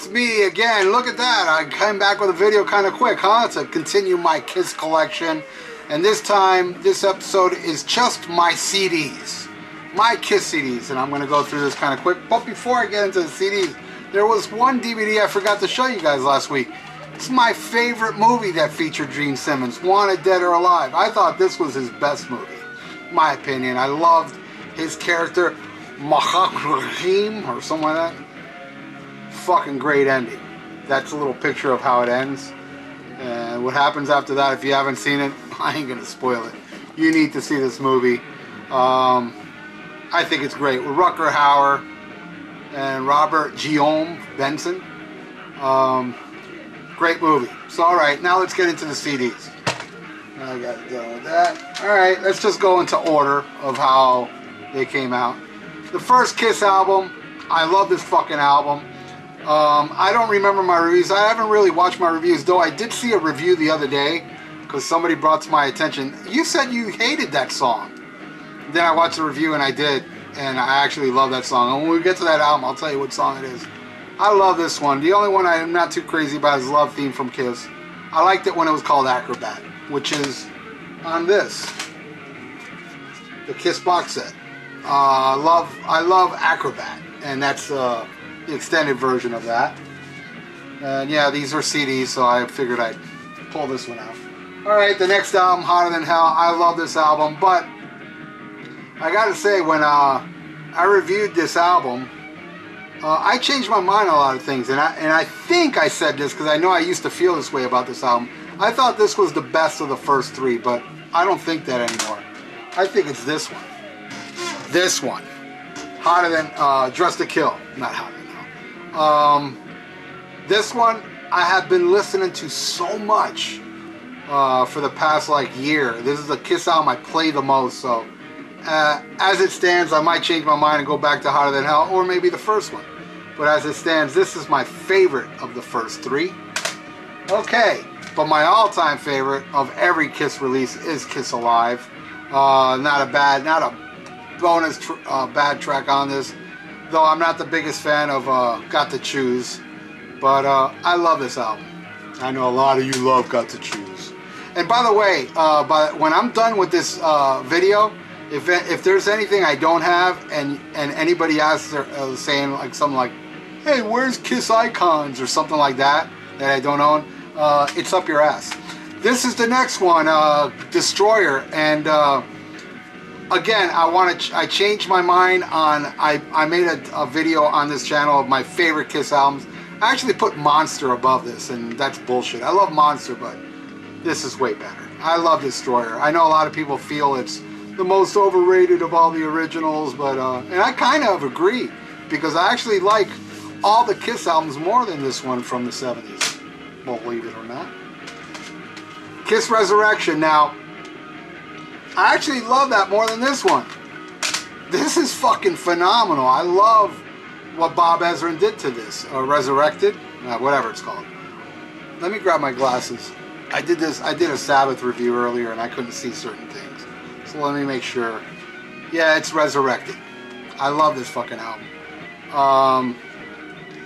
it's me again. Look at that. I came back with a video kind of quick, huh? To continue my Kiss collection. And this time, this episode is just my CDs. My Kiss CDs. And I'm going to go through this kind of quick. But before I get into the CDs, there was one DVD I forgot to show you guys last week. It's my favorite movie that featured Gene Simmons, Wanted Dead or Alive. I thought this was his best movie. My opinion. I loved his character, Mahakrahim, or something like that. Fucking great ending. That's a little picture of how it ends. And what happens after that, if you haven't seen it, I ain't gonna spoil it. You need to see this movie. I think it's great. With Rutger Hauer and Robert Guillaume Benson. Great movie. So alright, now let's get into the CDs. I got done with that. Alright, let's just go into order of how they came out. The first Kiss album, I love this fucking album. I don't remember my reviews. I haven't really watched my reviews, though I did see a review the other day because somebody brought to my attention, you said you hated that song. Then I watched the review and I did, and I actually love that song. And when we get to that album, I'll tell you what song it is. I love this one. The only one I'm not too crazy about is Love Theme from Kiss. I liked it when it was called Acrobat, which is on this, the Kiss box set. I love Acrobat, and that's the extended version of that. And yeah, these are CDs, so I figured I'd pull this one out. Alright, the next album, Hotter Than Hell. I love this album, but I gotta say, when I reviewed this album, I changed my mind on a lot of things, and I think I said this because I know I used to feel this way about this album. I thought this was the best of the first three, but I don't think that anymore. I think it's this one. This one. Hotter Than, Dressed to Kill. Not Hotter Than Hell. This one I have been listening to so much for the past like year. This is the Kiss album I play the most, so as it stands, I might change my mind and go back to Hotter Than Hell, or maybe the first one. But as it stands, this is my favorite of the first three. Okay, but my all-time favorite of every Kiss release is Kiss Alive. Not a bonus bad track on this, though I'm not the biggest fan of Got to Choose, but I love this album. I know a lot of you love Got to Choose. And by the way, when I'm done with this video, if there's anything I don't have and anybody asks saying like something like, hey, where's Kiss Icons or something like that I don't own, it's up your ass. This is the next one, Destroyer, and again, I changed my mind on, I made a video on this channel of my favorite Kiss albums. I actually put Monster above this, and that's bullshit. I love Monster, but this is way better. I love Destroyer. I know a lot of people feel it's the most overrated of all the originals, but and I kind of agree, because I actually like all the Kiss albums more than this one from the 70s. Believe it or not. Kiss Resurrection. Now, I actually love that more than this one. This is fucking phenomenal. I love what Bob Ezrin did to this. Resurrected? Whatever it's called. Let me grab my glasses. I did a Sabbath review earlier and I couldn't see certain things. So let me make sure. Yeah, it's Resurrected. I love this fucking album.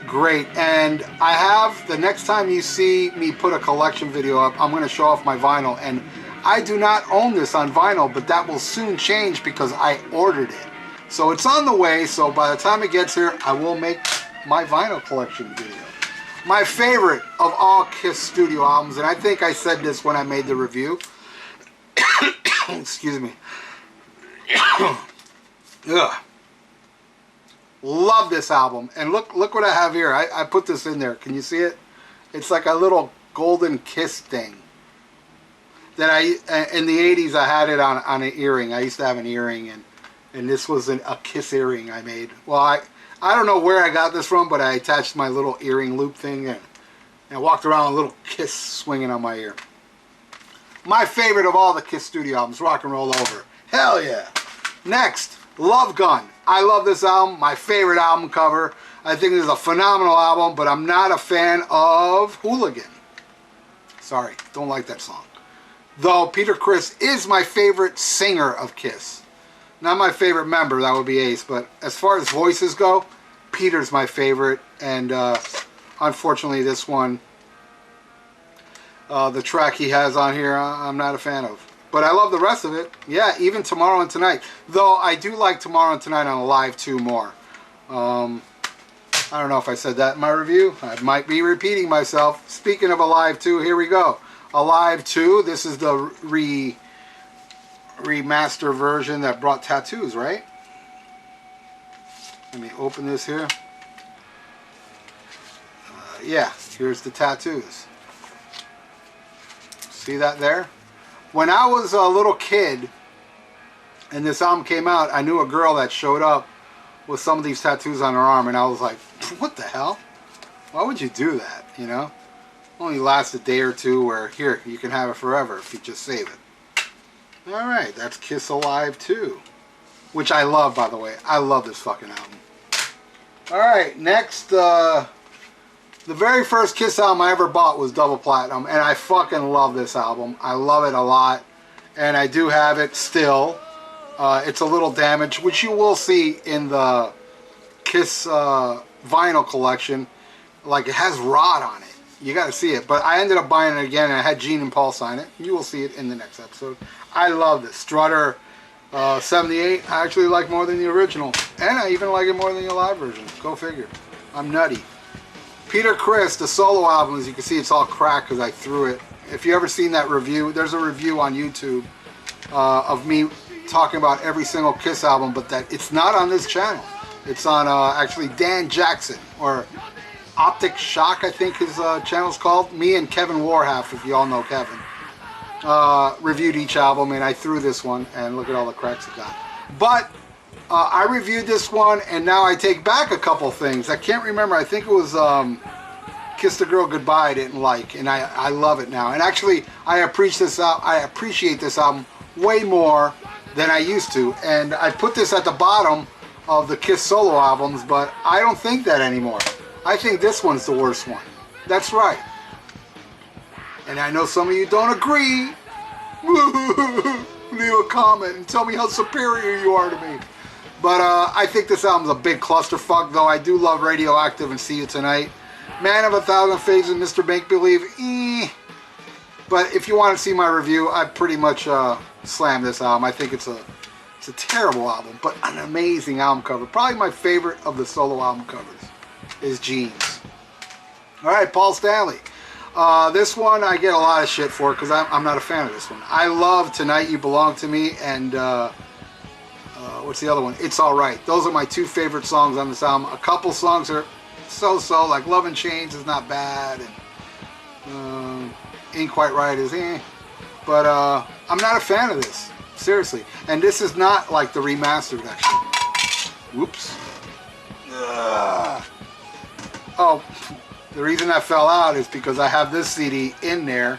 Great. And I have, the next time you see me put a collection video up, I'm going to show off my vinyl. And I do not own this on vinyl, but that will soon change because I ordered it. So it's on the way, so by the time it gets here, I will make my vinyl collection video. My favorite of all Kiss studio albums, and I think I said this when I made the review. Excuse me. Ugh. Love this album. And look what I have here. I put this in there. Can you see it? It's like a little golden Kiss thing. That in the 80s I had it on an earring. I used to have an earring, and this was a Kiss earring I made. Well, I don't know where I got this from, but I attached my little earring loop thing and I walked around with a little Kiss swinging on my ear. My favorite of all the Kiss studio albums, Rock and Roll Over. Hell yeah. Next, Love Gun. I love this album. My favorite album cover. I think this is a phenomenal album, but I'm not a fan of Hooligan. Sorry, don't like that song. Though Peter Criss is my favorite singer of Kiss. Not my favorite member, that would be Ace, but as far as voices go, Peter's my favorite, and unfortunately, this one, the track he has on here, I'm not a fan of. But I love the rest of it. Yeah, even Tomorrow and Tonight. Though I do like Tomorrow and Tonight on Alive 2 more. I don't know if I said that in my review. I might be repeating myself. Speaking of Alive 2, here we go. Alive 2, this is the remaster version that brought tattoos, right? Let me open this here. Yeah, here's the tattoos. See that there? When I was a little kid and this album came out, I knew a girl that showed up with some of these tattoos on her arm, and I was like, what the hell? Why would you do that, you know? Only lasts a day or two, where here, you can have it forever if you just save it. Alright, that's Kiss Alive 2. Which I love, by the way. I love this fucking album. Alright, next, the very first Kiss album I ever bought was Double Platinum, and I fucking love this album. I love it a lot, and I do have it still. It's a little damaged, which you will see in the Kiss vinyl collection. Like, it has rot on it. You gotta see it. But I ended up buying it again, and I had Gene and Paul sign it. You will see it in the next episode. I love this. Strutter 78, I actually like more than the original. And I even like it more than the live version. Go figure. I'm nutty. Peter Criss, the solo album, as you can see, it's all cracked because I threw it. If you ever seen that review, there's a review on YouTube of me talking about every single Kiss album, but that it's not on this channel. It's on actually Dan Jackson, or Optic Shock, I think his channel's called. Me and Kevin Warhalf, if you all know Kevin, reviewed each album, and I threw this one, and look at all the cracks it got. But I reviewed this one, and now I take back a couple things. I can't remember. I think it was Kiss the Girl Goodbye I didn't like, and I love it now. And actually, I appreciate this album way more than I used to. And I put this at the bottom of the Kiss solo albums, but I don't think that anymore. I think this one's the worst one. That's right. And I know some of you don't agree. Leave a comment and tell me how superior you are to me. But I think this album's a big clusterfuck, though I do love Radioactive and See You Tonight. Man of a Thousand Faces, Mr. Make Believe, But if you want to see my review, I pretty much slammed this album. I think it's a terrible album, but an amazing album cover. Probably my favorite of the solo album covers is Jeans. Alright, Paul Stanley. This one I get a lot of shit for because I'm not a fan of this one. I love Tonight You Belong to Me and what's the other one? It's Alright. Those are my two favorite songs on this album. A couple songs are so-so, like Love and Chains is not bad, and Ain't Quite Right is but I'm not a fan of this, seriously. And this is not like the remastered, actually. Whoops. Oh, the reason that fell out is because I have this CD in there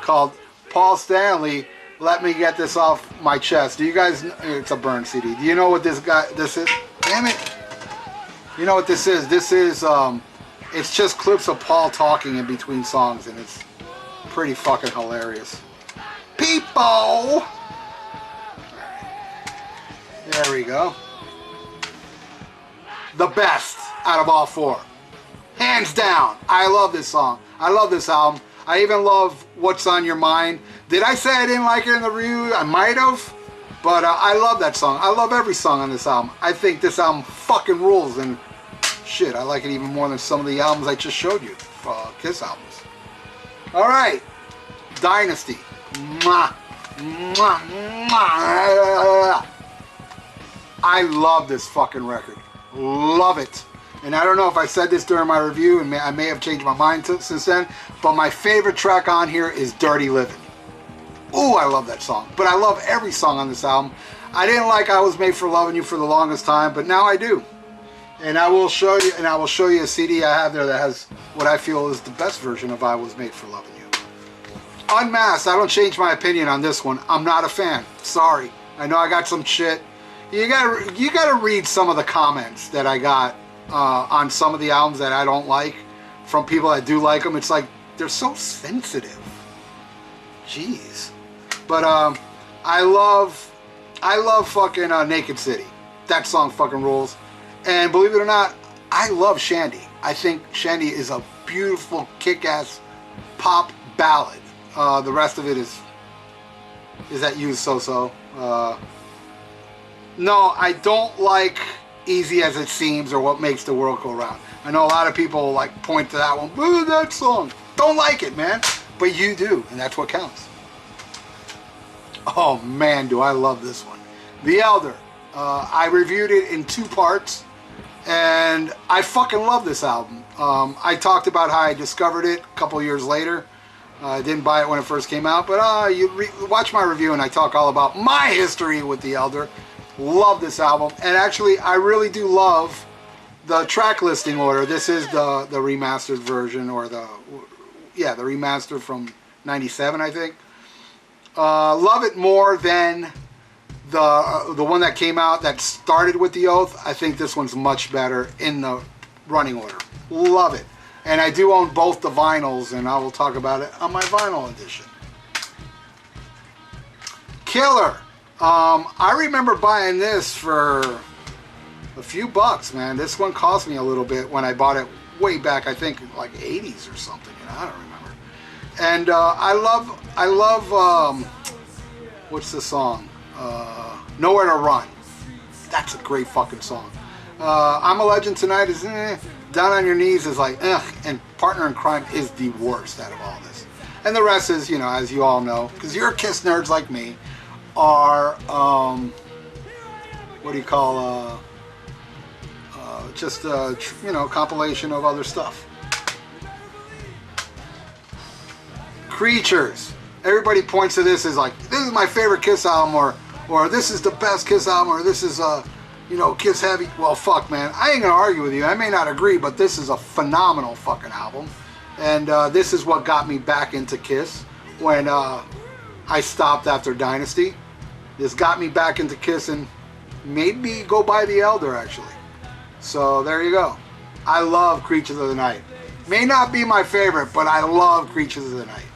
called Paul Stanley, Let Me Get This Off My Chest. Do you guys know? It's a burn CD. Do you know what this is? Damn it. You know what this is? This is, it's just clips of Paul talking in between songs, and it's pretty fucking hilarious. People! There we go. The best out of all four. Hands down. I love this song. I love this album. I even love What's on Your Mind. Did I say I didn't like it in the review? I might have. But I love that song. I love every song on this album. I think this album fucking rules. And shit, I like it even more than some of the albums I just showed you. Kiss albums. Alright. Dynasty. Mwah. Mwah. Mwah. I love this fucking record. Love it. And I don't know if I said this during my review, and I may have changed my mind since then, but my favorite track on here is Dirty Living. Ooh, I love that song. But I love every song on this album. I didn't like I Was Made for Loving You for the longest time, but now I do. And I will show you, a CD I have there that has what I feel is the best version of I Was Made for Loving You. Unmasked, I don't change my opinion on this one. I'm not a fan. Sorry. I know I got some shit. You gotta read some of the comments that I got on some of the albums that I don't like from people that do like them. It's like they're so sensitive. Jeez. But I love fucking Naked City. That song fucking rules. And believe it or not, I love Shandy. I think Shandy is a beautiful, kick-ass pop ballad. The rest of it is that used so-so. No, I don't like Easy As It Seems or What Makes the World Go Round. I know a lot of people like point to that one. Boo, that song. Don't like it, man. But you do, and that's what counts. Oh man, do I love this one. The Elder. I reviewed it in 2 parts, and I fucking love this album. I talked about how I discovered it a couple years later. I didn't buy it when it first came out, but watch my review and I talk all about my history with The Elder. Love this album, and actually I really do love the track listing order. This is the remastered version, or the remaster from '97, I think. Love it more than the one that came out that started with The Oath. I think this one's much better in the running order. Love it. And I do own both the vinyls, and I will talk about it on my vinyl edition. Killer. I remember buying this for a few bucks, man. This one cost me a little bit when I bought it way back, I think like 80s or something, I don't remember. And I love what's the song? Nowhere to Run. That's a great fucking song. I'm a Legend Tonight is Down on Your Knees is like and Partner in Crime is the worst out of all this. And the rest is, you know, as you all know, because you're Kiss nerds like me, are what do you call just you know, compilation of other stuff. Creatures. Everybody points to this as like, this is my favorite Kiss album, or this is the best Kiss album, or this is you know, Kiss heavy. Well, fuck, man, I ain't gonna argue with you. I may not agree, but this is a phenomenal fucking album, and this is what got me back into Kiss when I stopped after Dynasty. This got me back into Kiss and made me go buy The Elder, actually. So there you go. I love Creatures of the Night. May not be my favorite, but I love Creatures of the Night.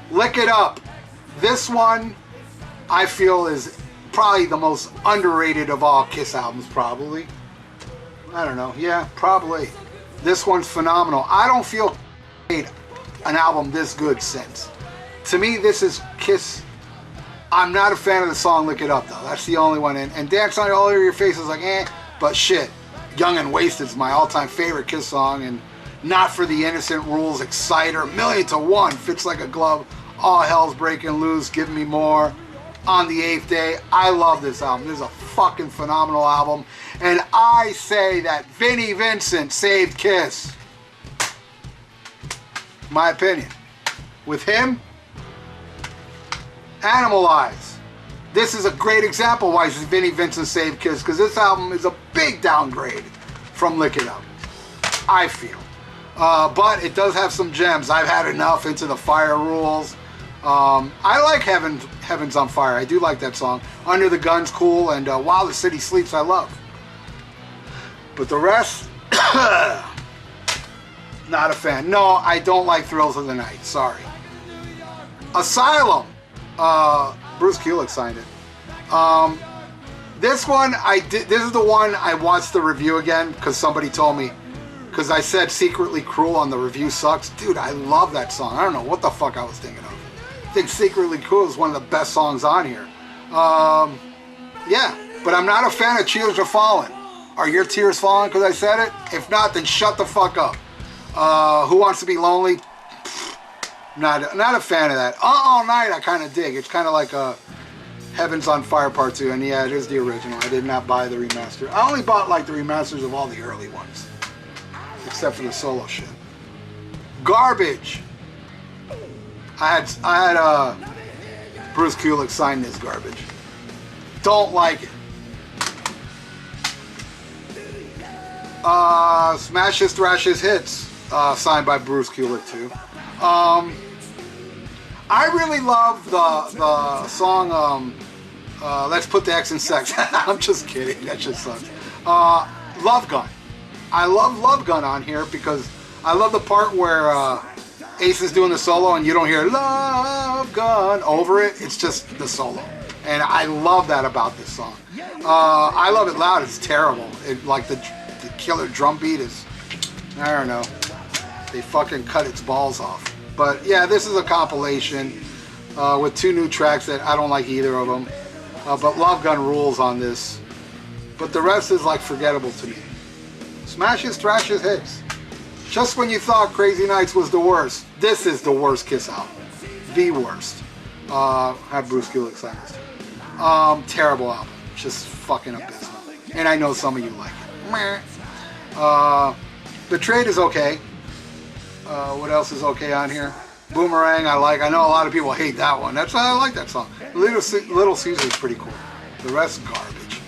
Lick It Up. This one I feel is probably the most underrated of all Kiss albums, probably. I don't know. Yeah, probably. This one's phenomenal. I don't feel made an album this good since. To me, this is Kiss. I'm not a fan of the song Lick It Up, though. That's the only one. And Dance on All Over Your Face is like, but shit. Young and Wasted is my all-time favorite Kiss song, and Not for the Innocent Rules, Exciter, Million to One, Fits Like a Glove, All Hell's Breaking Loose, Give Me More, On the Eighth Day. I love this album. This is a fucking phenomenal album. And I say that Vinnie Vincent saved Kiss. My opinion. With him, Animalize. This is a great example why Vinnie Vincent saved Kiss, because this album is a big downgrade from Lick It Up, I feel. But it does have some gems. I've Had Enough, Into the Fire Rules. I like Heaven's on Fire. I do like that song. Under the Gun's cool, and While the City Sleeps I love. But the rest, not a fan. No, I don't like Thrills of the Night. Sorry. Asylum. Bruce Kulick signed it. This one this is the one I watched the review again because somebody told me, because I said Secretly Cruel on the review sucks. Dude, I love that song. I don't know what the fuck I was thinking of. I think Secretly Cruel is one of the best songs on here. Yeah, but I'm not a fan of Tears Are Falling. Are your tears falling because I said it? If not, then shut the fuck up. Who Wants to Be Lonely? Not a fan of that. All Night I kind of dig. It's kind of like Heaven's on Fire Part 2, and yeah, it is the original. I did not buy the remaster. I only bought like the remasters of all the early ones, except for the solo shit. Garbage. I had Bruce Kulick sign this Garbage. Don't like it. Smashes, Thrashes, Hits, signed by Bruce Kulick too. I really love the song Let's Put the X in Sex. I'm just kidding, that just sucks. Love Gun. I love Love Gun on here because I love the part where Ace is doing the solo and you don't hear Love Gun over it. It's just the solo. And I love that about this song. I Love It Loud. It's terrible. Like the killer drum beat is, I don't know. They fucking cut its balls off. But yeah, this is a compilation with 2 new tracks that I don't like either of them. But Love Gun rules on this. But the rest is like forgettable to me. Smashes, thrashes, hits. Just when you thought Crazy Nights was the worst, this is the worst Kiss album. The worst. Have Bruce Kulick sign this too. Terrible album. Just fucking abysmal. And I know some of you like it. The Trade is okay. What else is okay on here? Boomerang I like. I know a lot of people hate that one. That's why I like that song. Little Caesar is pretty cool. The rest garbage.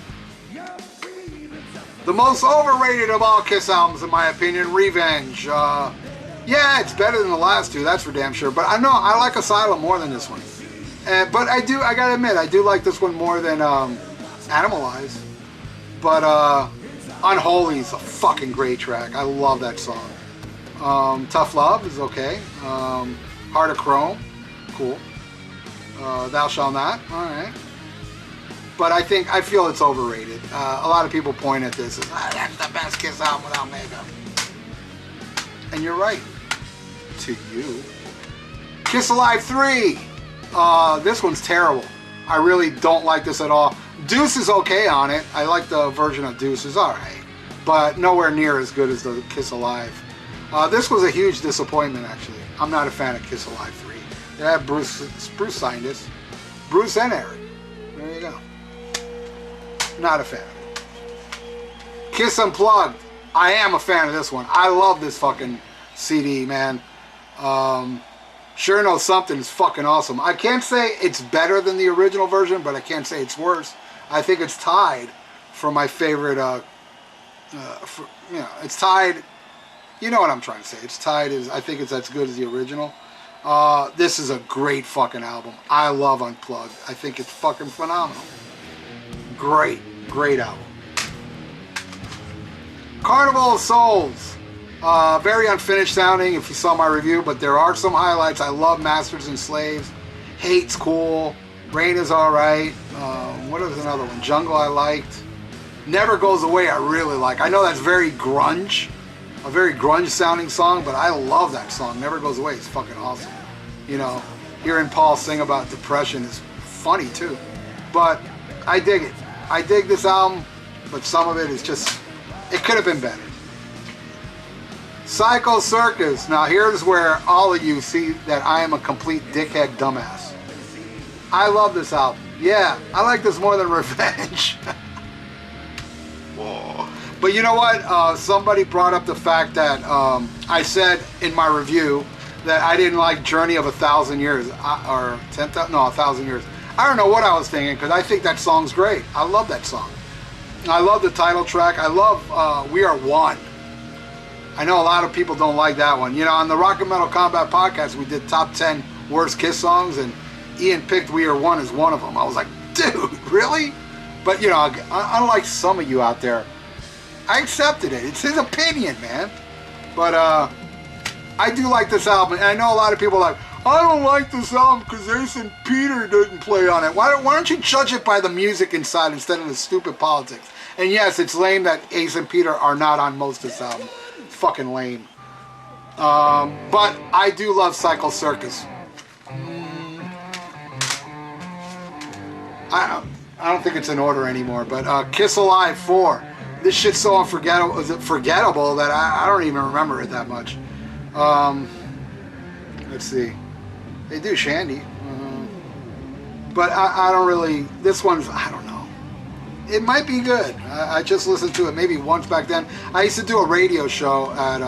The most overrated of all Kiss albums, in my opinion, Revenge. Yeah, it's better than the last 2, that's for damn sure. But I know I like Asylum more than this one. But I gotta admit, I do like this one more than Animalize. But Unholy is a fucking great track. I love that song. Tough Love is okay. Heart of Chrome, cool. Thou Shall Not, alright. But I feel it's overrated. A lot of people point at this as, that's the best Kiss album without makeup. And you're right. To you. Kiss Alive 3. This one's terrible. I really don't like this at all. Deuce is okay on it. I like the version of Deuce. It's alright. But nowhere near as good as the Kiss Alive. This was a huge disappointment, actually. I'm not a fan of Kiss Alive 3. Yeah, Bruce signed this. Bruce and Eric. There you go. Not a fan of it. Kiss Unplugged. I am a fan of this one. I love this fucking CD, man. Sure Know Something is fucking awesome. I can't say it's better than the original version, but I can't say it's worse. I think it's tied for my favorite, it's tied. You know what I'm trying to say. It's tied. I think it's as good as the original. This is a great fucking album. I love Unplugged. I think it's fucking phenomenal. Great album. Carnival of Souls. Very unfinished sounding if you saw my review, but there are some highlights. I love Masters and Slaves. Hate's cool. Rain is alright. What is another one? Jungle I liked. Never Goes Away I really like. I know that's very grunge. A very grunge sounding song, but I love that song. Never Goes Away. It's fucking awesome. You know, hearing Paul sing about depression is funny too. But I dig it. I dig this album, but some of it is just, it could have been better. Psycho Circus. Now here's where all of you see that I am a complete dickhead dumbass. I love this album. Yeah, I like this more than Revenge. Whoa. But you know what? Somebody brought up the fact that I said in my review that I didn't like Journey of 1,000 Years, or 10,000, no, 1,000 Years. I don't know what I was thinking, because I think that song's great. I love that song. I love the title track. I love We Are One. I know a lot of people don't like that one. You know, on the Rock and Metal Combat podcast, we did top 10 worst Kiss songs, and Ian picked We Are One as one of them. I was like, dude, really? But, you know, unlike some of you out there, I accepted it. It's his opinion, man. But I do like this album, and I know a lot of people are like, I don't like this album because Ace and Peter didn't play on it. Why don't you judge it by the music inside instead of the stupid politics? And yes, it's lame that Ace and Peter are not on most of this album. It's fucking lame. But I do love Psycho Circus. I don't think it's in order anymore, but Kiss Alive 4. This shit's so forgettable that I don't even remember it that much. Let's see. They do Shandy. But I don't really, this one's, I don't know. It might be good. I just listened to it maybe once back then. I used to do a radio show at,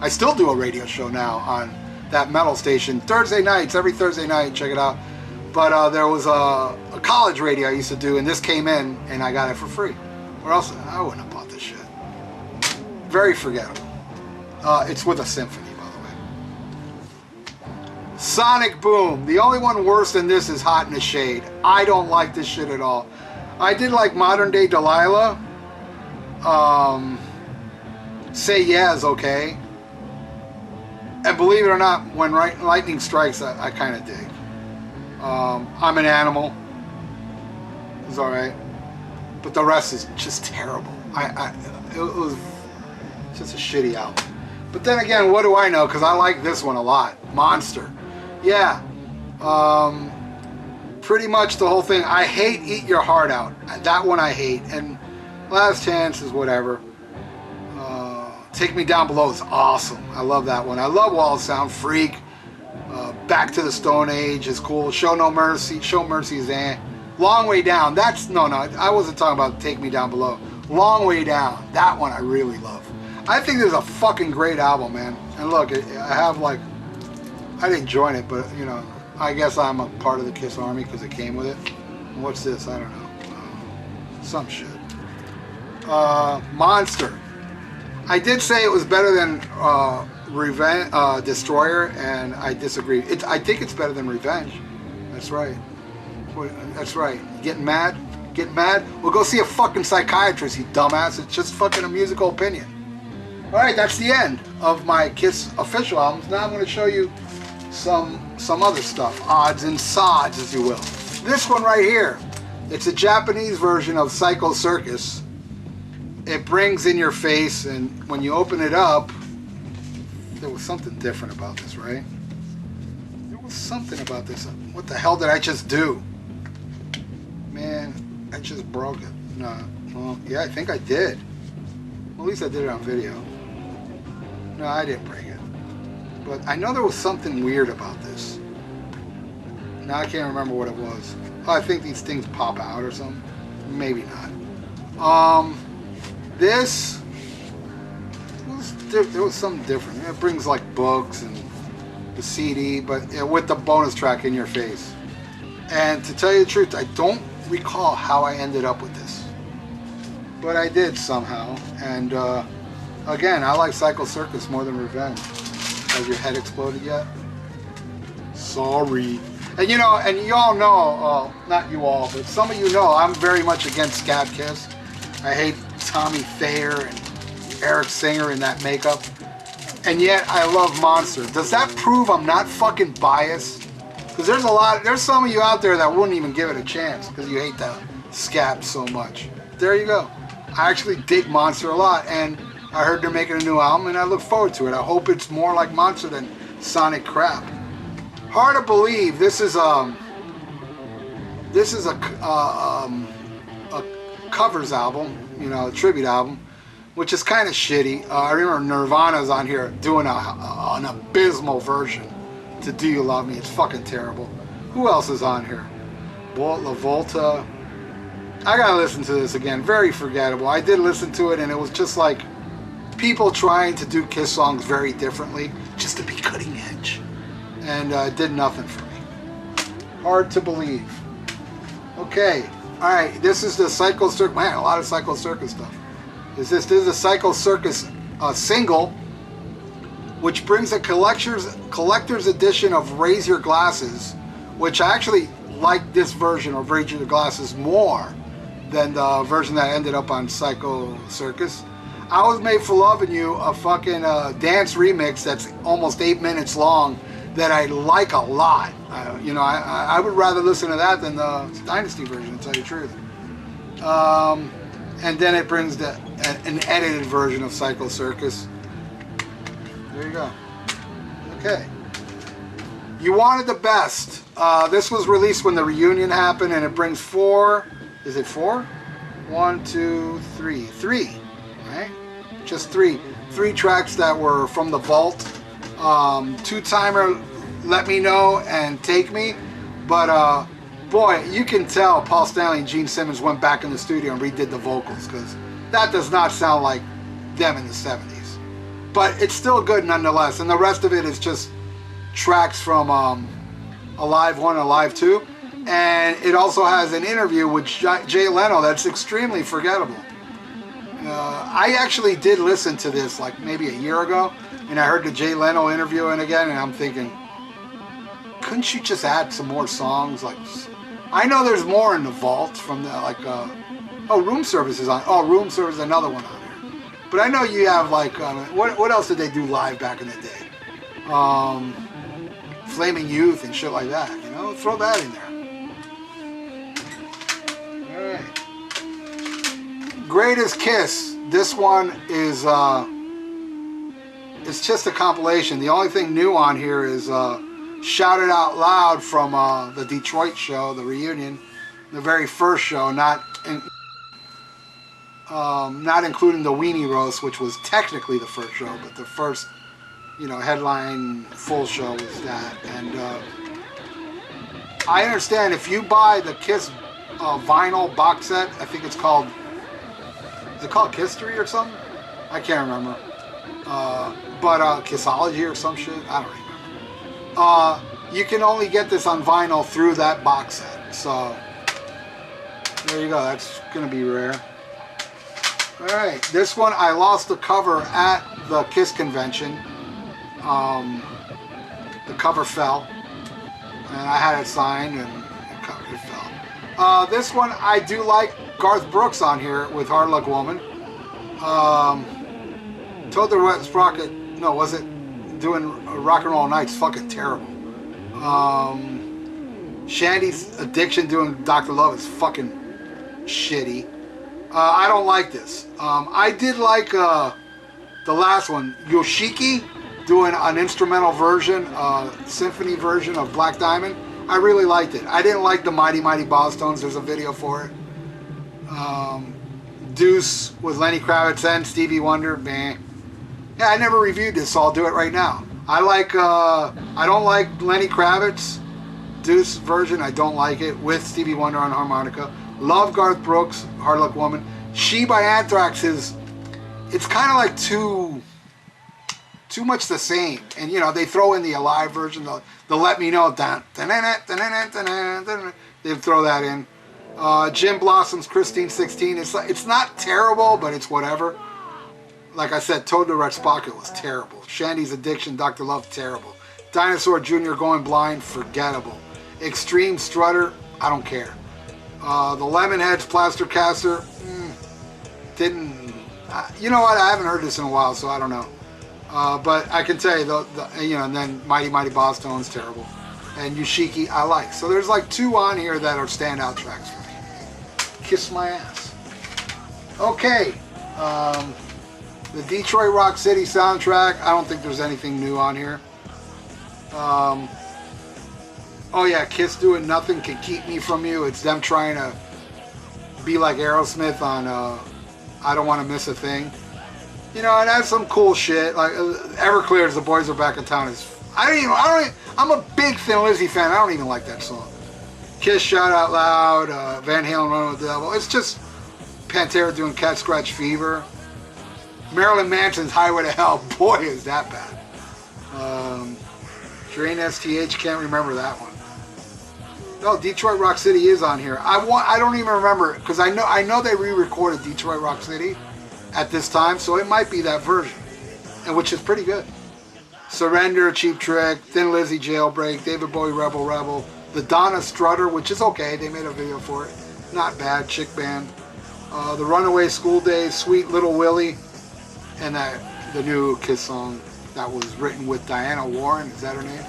I still do a radio show now on that metal station. Thursday nights, every Thursday night, check it out. But there was a college radio I used to do, and this came in, and I got it for free. Or else I wouldn't have bought this shit. Very forgettable. It's with a symphony, by the way. Sonic Boom. The only one worse than this is Hot in the Shade. I don't like this shit at all. I did like Modern Day Delilah. Say Yeah is okay. And believe it or not, When Lightning Strikes, I kind of dig. I'm an Animal. It's alright. But the rest is just terrible. It was just a shitty album. But then again, what do I know? Because I like this one a lot. Monster. Yeah. Pretty much the whole thing. I hate Eat Your Heart Out. That one I hate. And Last Chance is whatever. Take Me Down Below is awesome. I love that one. I love Wall of Sound. Freak. Back to the Stone Age is cool. Show No Mercy. Show Mercy is Long Way Down. That's no. I wasn't talking about Take Me Down Below. Long Way Down. That one I really love. I think this is a fucking great album, man. And look, I have like, I didn't join it, but you know, I guess I'm a part of the Kiss Army because it came with it. And what's this? I don't know. Some shit. Monster. I did say it was better than Destroyer, and I disagree. I think it's better than Revenge. That's right. That's right. Getting mad? Getting mad? Well, go see a fucking psychiatrist, you dumbass. It's just fucking a musical opinion. Alright, that's the end of my Kiss official albums. Now I'm going to show you some other stuff. Odds and sods, as you will. This one right here. It's a Japanese version of Psycho Circus. It brings in your face, and when you open it up, there was something different about this, right? There was something about this. What the hell did I just do? Man, I just broke it. No, well, yeah, I think I did. Well, at least I did it on video. No, I didn't break it. But I know there was something weird about this. Now I can't remember what it was. Oh, I think these things pop out or something. Maybe not. This there was something different. It brings like books and the CD, but with the bonus track in your face. And to tell you the truth, I don't recall how I ended up with this, but I did somehow. And again, I like Psycho Circus more than Revenge. Has your head exploded yet? Sorry. And you know, and you all know, not you all, but some of you know, I'm very much against Scab Kiss. I hate Tommy Thayer and Eric Singer in that makeup. And yet I love Monster. Does that prove I'm not fucking biased? Because there's some of you out there that wouldn't even give it a chance because you hate the Scab so much. There you go. I actually dig Monster a lot, and I heard they're making a new album, and I look forward to it. I hope it's more like Monster than Sonic crap. Hard to believe this is a covers album, you know, a tribute album, which is kind of shitty. I remember Nirvana's on here doing an abysmal version to Do You Love Me. It's fucking terrible. Who else is on here? La Volta. I gotta listen to this again. Very forgettable. I did listen to it, and it was just like people trying to do Kiss songs very differently just to be cutting edge. And it did nothing for me. Hard to believe. Okay. Alright, this is the Psycho Circus. Man, a lot of Psycho Circus stuff. This is a Psycho Circus single, which brings a collector's edition of Raise Your Glasses, which I actually like this version of Raise Your Glasses more than the version that ended up on Psycho Circus. I Was Made for Loving You, a fucking dance remix that's almost 8 minutes long that I like a lot. You know, I would rather listen to that than the Dynasty version, to tell you the truth. And then it brings an edited version of Psycho Circus. There you go. Okay. You Wanted the Best. This was released when the reunion happened, and it brings 4. Is it 4? 1, 2, 3. 3. Right? Just 3. 3 tracks that were from the vault. Two-timer, Let Me Know, and Take Me. But boy, you can tell Paul Stanley and Gene Simmons went back in the studio and redid the vocals, because that does not sound like them in the 70s. But it's still good nonetheless, and the rest of it is just tracks from Alive 1 and Alive 2. And it also has an interview with Jay Leno that's extremely forgettable. I actually did listen to this like maybe a year ago, and I heard the Jay Leno interview again, and I'm thinking, couldn't you just add some more songs? Like, I know there's more in the vault from the oh, Room Service is on. Oh, Room Service is another one on here. But I know you have like what else did they do live back in the day? Flaming Youth and shit like that. You know, throw that in there. All right. Greatest Kiss. This one is it's just a compilation. The only thing new on here is Shout It Out Loud from the Detroit show, the reunion, the very first show, not including the Weenie Roast, which was technically the first show, but the first, you know, headline full show was that. And I understand if you buy the Kiss vinyl box set, I think it's called, is it called Kisstory or something? I can't remember. But Kissology or some shit, I don't remember. You can only get this on vinyl through that box set. So there you go. That's gonna be rare. All right, this one I lost the cover at the Kiss convention. The cover fell, and I had it signed, and it fell. This one I do like Garth Brooks on here with Hard Luck Woman. Toad the Wet Sprocket, no, was it doing Rock and Roll Nights? Fucking terrible. Shandy's Addiction doing Dr. Love is fucking shitty. I don't like this. I did like the last one, Yoshiki, doing an instrumental version, symphony version of Black Diamond. I really liked it. I didn't like the Mighty Mighty Bosstones. There's a video for it. Deuce with Lenny Kravitz and Stevie Wonder. Meh. Yeah, I never reviewed this, so I'll do it right now. I don't like Lenny Kravitz Deuce version. I don't like it with Stevie Wonder on harmonica. Love Garth Brooks, Hard Luck Woman. She by Anthrax is, it's kind of like too much the same. And you know, they throw in the Alive version, the Let Me Know, they throw that in. Jim Blossom's Christine 16. It's not terrible, but it's whatever. Like I said, Toad the Red Sprocket was terrible. Shandy's Addiction, Dr. Love, terrible. Dinosaur Jr. Going Blind, forgettable. Extreme Strutter, I don't care. The Lemonheads Plaster Caster, didn't. You know what? I haven't heard this in a while, so I don't know. But I can tell you, you know, and then Mighty Mighty Bosstones, terrible. And Yoshiki, I like. So there's like two on here that are standout tracks for me. Kiss my ass. Okay. The Detroit Rock City soundtrack, I don't think there's anything new on here. Oh yeah, Kiss doing Nothing Can Keep Me From You. It's them trying to be like Aerosmith on I Don't Want to Miss a Thing. You know, and that's some cool shit. Like Everclear's The Boys Are Back in Town is, I'm a big Thin Lizzy fan. I don't even like that song. Kiss Shout Out Loud, Van Halen Run with the Devil. It's just Pantera doing Cat Scratch Fever. Marilyn Manson's Highway to Hell. Boy, is that bad. Drain STH, can't remember that one. No, Detroit Rock City is on here. I don't even remember, because I know they re-recorded Detroit Rock City at this time, so it might be that version, and which is pretty good. Surrender, Cheap Trick, Thin Lizzy, Jailbreak, David Bowie, Rebel Rebel, the Donna Strutter, which is okay, they made a video for it, not bad, Chick Band, the Runaway School Days, Sweet Little Willie, and the new Kiss song that was written with Diana Warren, is that her name?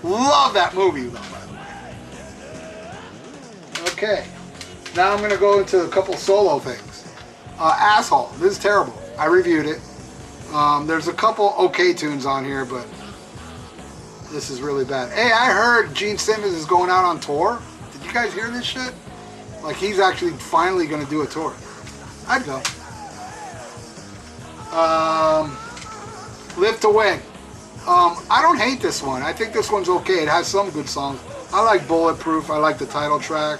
Love that movie though, by the way. Okay, now I'm going to go into a couple solo things. Asshole, this is terrible. I reviewed it. There's a couple okay tunes on here, but this is really bad. Hey, I heard Gene Simmons is going out on tour. Did you guys hear this shit? Like, he's actually finally going to do a tour. I'd go. Live to Win. I don't hate this one. I think this one's okay. It has some good songs. I like Bulletproof. I like the title track.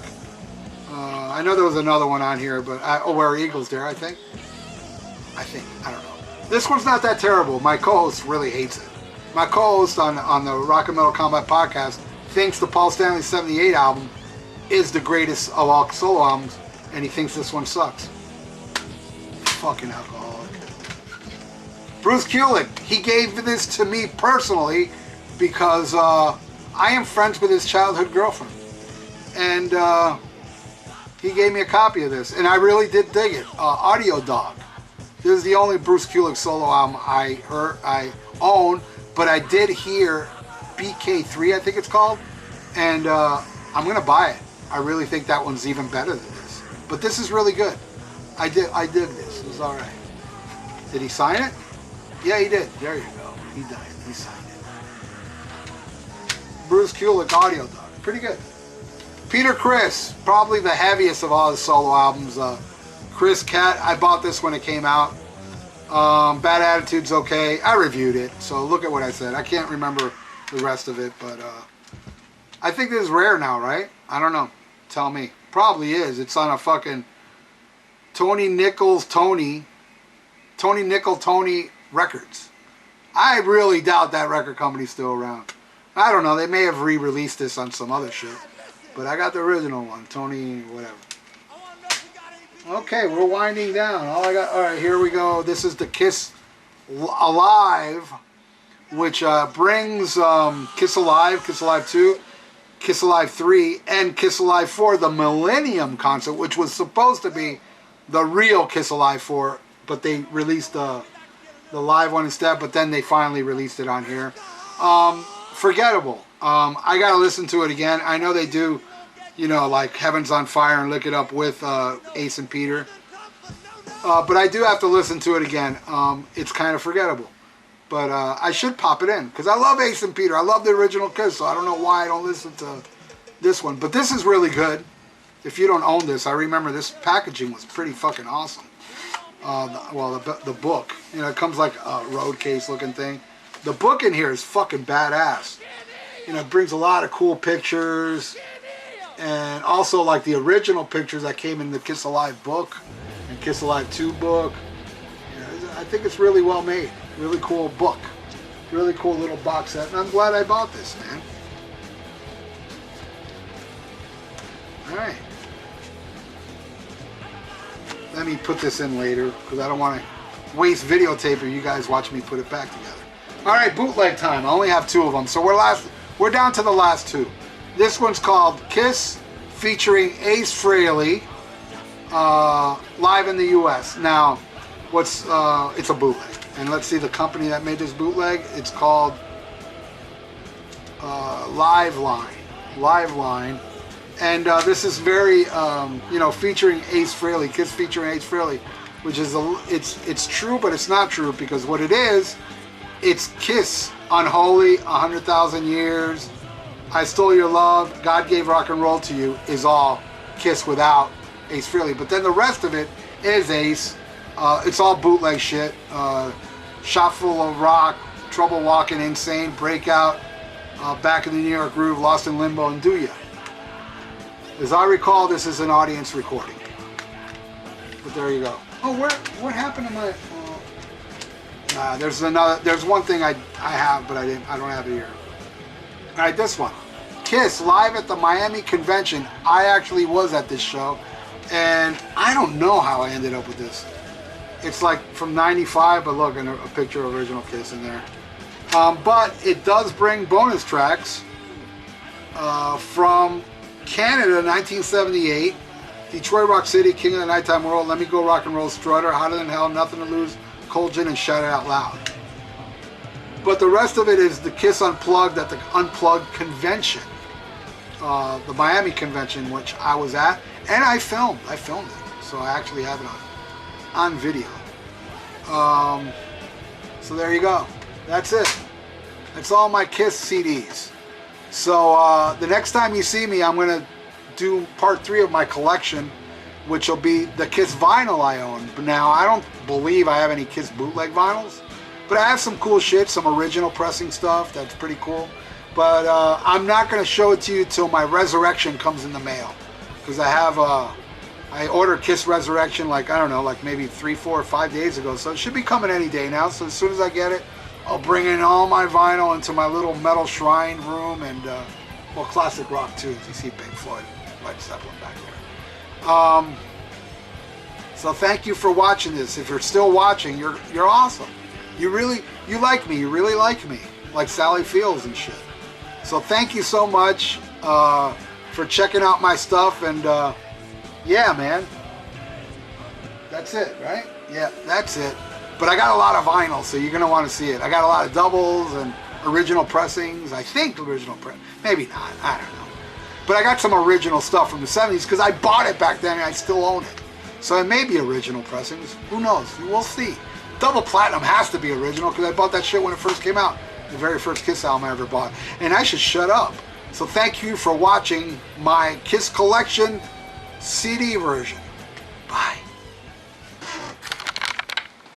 I know there was another one on here, but Where Are Eagles There, I think. I don't know. This one's not that terrible. My co-host really hates it. My co-host on the Rock and Metal Combat podcast thinks the Paul Stanley 78 album is the greatest of all solo albums, and he thinks this one sucks. Fucking alcoholic. Bruce Kulick, he gave this to me personally because I am friends with his childhood girlfriend. And he gave me a copy of this, and I really did dig it. Audio Dog. This is the only Bruce Kulick solo album I own, but I did hear BK3, I think it's called, and I'm gonna buy it. I really think that one's even better than this. But this is really good. I dig this. It was all right. Did he sign it? Yeah, he did. There you go. He died. He signed it. Bruce Kulick Audio Dog. Pretty good. Peter Criss, probably the heaviest of all his solo albums. Chris Cat, I bought this when it came out. Bad Attitude's okay. I reviewed it, so look at what I said. I can't remember the rest of it, but I think this is rare now, right? I don't know. Tell me. Probably is. It's on a fucking Tony Nickel Records. I really doubt that record company's still around. I don't know. They may have re-released this on some other shit. But I got the original one. Tony whatever. Okay, we're winding down. Alright, here we go. This is the Kiss Alive, which brings Kiss Alive, Kiss Alive 2, Kiss Alive 3, and Kiss Alive 4, the Millennium concert, which was supposed to be the real Kiss Alive 4, but they released the live one instead, but then they finally released it on here. Forgettable. I gotta listen to it again. I know they do, you know, like Heaven's on Fire and Lick It Up with Ace and Peter. But I do have to listen to it again. It's kind of forgettable. But I should pop it in, because I love Ace and Peter. I love the original Kiss, so I don't know why I don't listen to this one. But this is really good. If you don't own this, I remember this packaging was pretty fucking awesome. The book. You know, it comes like a road case looking thing. The book in here is fucking badass. You know, it brings a lot of cool pictures. And also like the original pictures that came in the Kiss Alive book and Kiss Alive 2 book. You know, I think it's really well made. Really cool book. Really cool little box set. And I'm glad I bought this, man. Alright. Let me put this in later, because I don't want to waste videotape if you guys watch me put it back together. Alright, bootleg time. I only have 2 of them. So we're down to the last 2. This one's called Kiss, featuring Ace Frehley, live in the U.S. Now, it's a bootleg. And let's see the company that made this bootleg. It's called Live Line. And this is very, you know, featuring Ace Frehley, Kiss featuring Ace Frehley, which is, it's true, but it's not true, because what it is, it's Kiss, Unholy, 100,000 Years, I Stole Your Love, God Gave Rock and Roll to You, is all Kiss without Ace Frehley. But then the rest of it is Ace. It's all bootleg shit. Shot Full of Rock, Trouble Walking, Insane, Breakout, Back in the New York Groove, Lost in Limbo, and Do Ya. As I recall, this is an audience recording. But there you go. Oh, what happened to my... there's one thing I have, but I don't have it here. Alright, this one. Kiss, live at the Miami Convention. I actually was at this show, and I don't know how I ended up with this. It's like from 95, but look, a picture of original Kiss in there. But it does bring bonus tracks from Canada, 1978. Detroit Rock City, King of the Nighttime World, Let Me Go Rock and Roll, Strutter, Hotter Than Hell, Nothing to Lose, Cold Gin, and Shout It Out Loud. But the rest of it is the Kiss Unplugged at the Unplugged Convention. The Miami Convention, which I was at, and I filmed it. So I actually have it on video. So there you go. That's it. That's all my Kiss CDs. So the next time you see me, I'm going to do part 3 of my collection, which will be the Kiss vinyl I own. But now, I don't believe I have any Kiss bootleg vinyls, but I have some cool shit, some original pressing stuff that's pretty cool. But I'm not going to show it to you till my Resurrection comes in the mail, because I ordered Kiss Resurrection like, I don't know, like maybe 3, 4, or 5 days ago, so it should be coming any day now. So as soon as I get it, I'll bring in all my vinyl into my little metal shrine room, and well, classic rock too. You see Pink Floyd, Led Zeppelin back there. So thank you for watching this. If you're still watching, you're awesome. You like me. You really like me, like Sally Fields and shit. So thank you so much for checking out my stuff, and yeah, man, that's it, right? Yeah, that's it. But I got a lot of vinyl, so you're going to want to see it. I got a lot of doubles and original pressings. I think original press. Maybe not. I don't know. But I got some original stuff from the 70s because I bought it back then and I still own it. So it may be original pressings. Who knows? We'll see. Double Platinum has to be original because I bought that shit when it first came out. The very first Kiss album I ever bought. And I should shut up. So thank you for watching my Kiss Collection CD version.